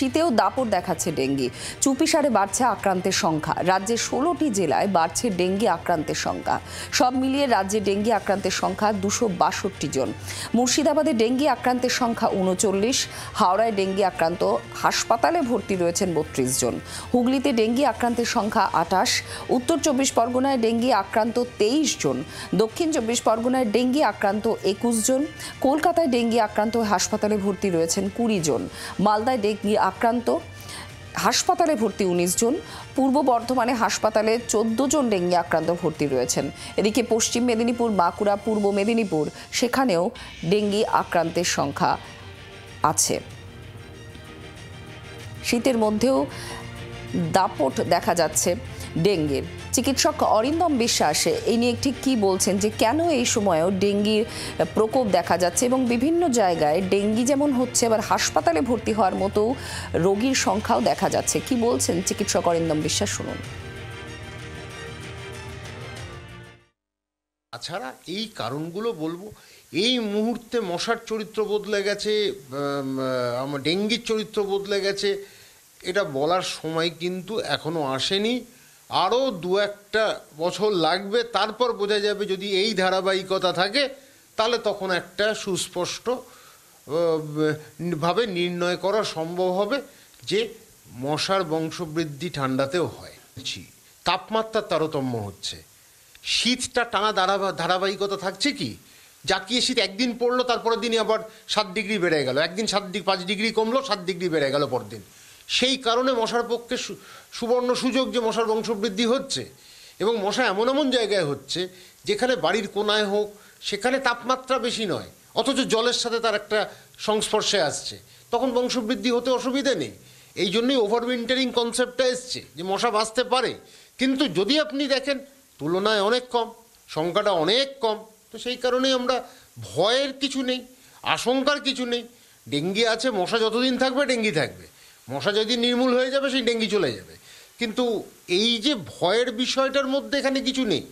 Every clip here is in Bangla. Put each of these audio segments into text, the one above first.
শীতেও দাপট দেখাচ্ছে ডেঙ্গি। চুপিসারে বাড়ছে আক্রান্তের সংখ্যা। রাজ্যের 16টি জেলায় বাড়ছে ডেঙ্গি আক্রান্তের সংখ্যা। সব মিলিয়ে রাজ্যে ডেঙ্গি আক্রান্তের সংখ্যা 262 জন। মুর্শিদাবাদে ডেঙ্গি আক্রান্তের সংখ্যা 39। হাওড়ায় ডেঙ্গি আক্রান্ত, হাসপাতালে ভর্তি রয়েছেন 32 জন। হুগলিতে ডেঙ্গি আক্রান্তের সংখ্যা 28। উত্তর 24 পরগনায় ডেঙ্গি আক্রান্ত 23 জন। দক্ষিণ 24 পরগনায় ডেঙ্গি আক্রান্ত 21 জন। কলকাতায় ডেঙ্গি আক্রান্ত হাসপাতালে ভর্তি রয়েছেন 20 জন। মালদায় ডেঙ্গি আক্রান্ত, হাসপাতালে ভর্তি 19 জন। পূর্ব বর্ধমানে হাসপাতালে 14 জন ডেঙ্গি আক্রান্ত ভর্তি রয়েছেন। এদিকে পশ্চিম মেদিনীপুর, বাঁকুড়া, পূর্ব মেদিনীপুর সেখানেও ডেঙ্গি আক্রান্তের সংখ্যা আছে। শীতের মধ্যেও দাপট দেখা যাচ্ছে ডেঙ্গির। চিকিৎসক অরিন্দম বিশ্বাস এই নিয়ে ঠিক কী বলছেন, যে কেন এই সময়েও ডেঙ্গির প্রকোপ দেখা যাচ্ছে এবং বিভিন্ন জায়গায় ডেঙ্গি যেমন হচ্ছে, আবার হাসপাতালে ভর্তি হওয়ার মতো রোগীর সংখ্যাও দেখা যাচ্ছে। কি বলছেন চিকিৎসক অরিন্দম বিশ্বাস, শুনুন। তাছাড়া এই কারণগুলো বলবো, এই মুহূর্তে মশার চরিত্র বদলে গেছে, আমার ডেঙ্গির চরিত্র বদলে গেছে, এটা বলার সময় কিন্তু এখনো আসেনি। আরও 2-1টা বছর লাগবে, তারপর বোঝা যাবে। যদি এই ধারাবাহিকতা থাকে তাহলে তখন একটা সুস্পষ্ট ভাবে নির্ণয় করা সম্ভব হবে যে মশার বংশবৃদ্ধি ঠান্ডাতেও হয়। তাপমাত্রার তারতম্য হচ্ছে, শীতটা টানা ধারাবাহিকতা থাকছে কি, জাকিয়ে শীত একদিন পড়লো, তারপরের দিনই আবার 7 ডিগ্রি বেড়ে গেল, একদিন 5 ডিগ্রি কমলো, 7 ডিগ্রি বেড়ে গেল পরদিন। সেই কারণে মশার পক্ষে সুবর্ণ সুযোগ যে মশার বংশবৃদ্ধি হচ্ছে, এবং মশা এমন এমন জায়গায় হচ্ছে যেখানে বাড়ির কোনায় হোক, সেখানে তাপমাত্রা বেশি নয়, অথচ জলের সাথে তার একটা সংস্পর্শে আসছে, তখন বংশবৃদ্ধি হতে অসুবিধে নেই। এই জন্যই ওভারউইন্টারিং কনসেপ্টটা এসছে যে মশা বাঁচতে পারে। কিন্তু যদি আপনি দেখেন তুলনায় অনেক কম, সংখ্যাটা অনেক কম, তো সেই কারণেই আমরা ভয়ের কিছু নেই, আশঙ্কার কিছু নেই। ডেঙ্গি আছে, মশা যতদিন থাকবে ডেঙ্গি থাকবে, মশা যদি নির্মূল হয়ে যাবে সেই ডেঙ্গি চলে যাবে। কিন্তু এই যে ভয়ের বিষয়টার মধ্যে এখানে কিছু নেই।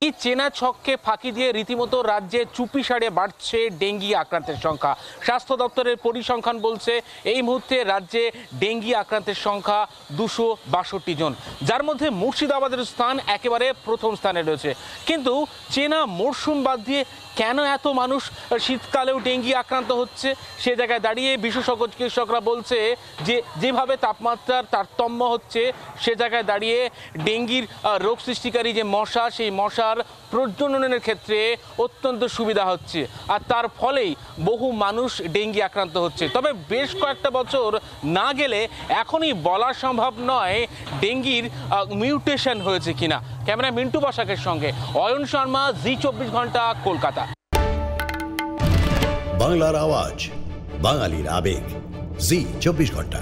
এই চেনা ছককে ফাঁকি দিয়ে রীতিমতো রাজ্যে চুপিসারে বাড়ছে ডেঙ্গি আক্রান্তের সংখ্যা। স্বাস্থ্য দপ্তরের পরিসংখ্যান বলছে এই মুহূর্তে রাজ্যে ডেঙ্গি আক্রান্তের সংখ্যা 262 জন, যার মধ্যে মুর্শিদাবাদের স্থান একেবারে প্রথম স্থানে রয়েছে। কিন্তু চেনা মরশুম বাদ দিয়ে কেন এত মানুষ শীতকালেও ডেঙ্গি আক্রান্ত হচ্ছে, সে জায়গায় দাঁড়িয়ে বিশেষজ্ঞ চিকিৎসকরা বলছে যে যেভাবে তাপমাত্রার তারতম্য হচ্ছে, সে জায়গায় দাঁড়িয়ে ডেঙ্গির রোগ সৃষ্টিকারী যে মশা, সেই মশার প্রজননের ক্ষেত্রে অত্যন্ত সুবিধা হচ্ছে, আর তার ফলেই বহু মানুষ ডেঙ্গি আক্রান্ত হচ্ছে। তবে বেশ কয়েকটা বছর না গেলে এখনই বলা সম্ভব নয় ডেঙ্গির মিউটেশন হয়েছে কিনা। ক্যামেরা মিন্টু বসাকের সঙ্গে অয়ন শর্মা, জি24 ঘন্টা, কলকাতা। বাংলার আওয়াজ, বাঙালির আবেগ, জি24 ঘন্টা।